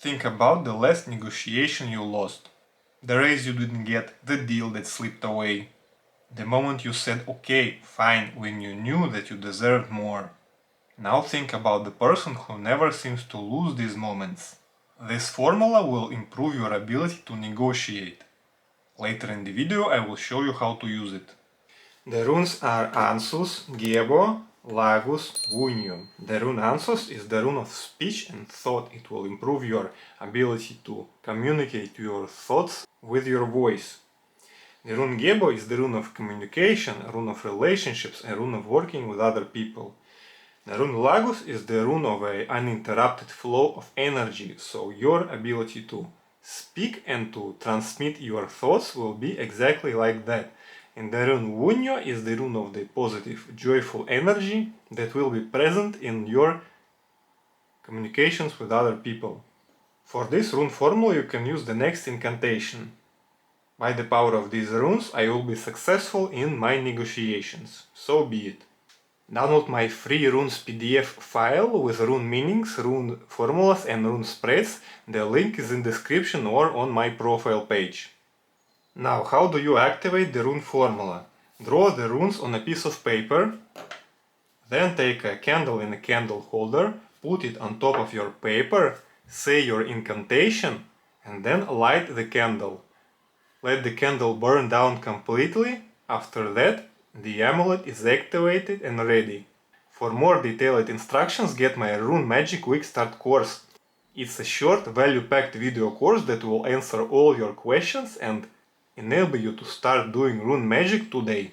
Think about the last negotiation you lost, the raise you didn't get, the deal that slipped away, the moment you said okay, fine, when you knew that you deserved more. Now think about the person who never seems to lose these moments. This formula will improve your ability to negotiate. Later in the video I will show you how to use it. The runes are Ansus, Gebo, Lagus, Vunium. The rune Ansus is the rune of speech and thought. It will improve your ability to communicate your thoughts with your voice. The rune Gebo is the rune of communication, a rune of relationships, a rune of working with other people. The rune Lagus is the rune of an uninterrupted flow of energy, so your ability to speak and to transmit your thoughts will be exactly like that. And the rune Vunio is the rune of the positive, joyful energy that will be present in your communications with other people. For this rune formula you can use the next incantation. By the power of these runes I will be successful in my negotiations. So be it. Download my free runes PDF file with rune meanings, rune formulas and rune spreads. The link is in the description or on my profile page. Now, how do you activate the rune formula? Draw the runes on a piece of paper, then take a candle in a candle holder, put it on top of your paper, say your incantation, and then light the candle. Let the candle burn down completely. After that, the amulet is activated and ready. For more detailed instructions, get my Rune Magic Quick Start course. It's a short, value-packed video course that will answer all your questions and enable you to start doing rune magic today.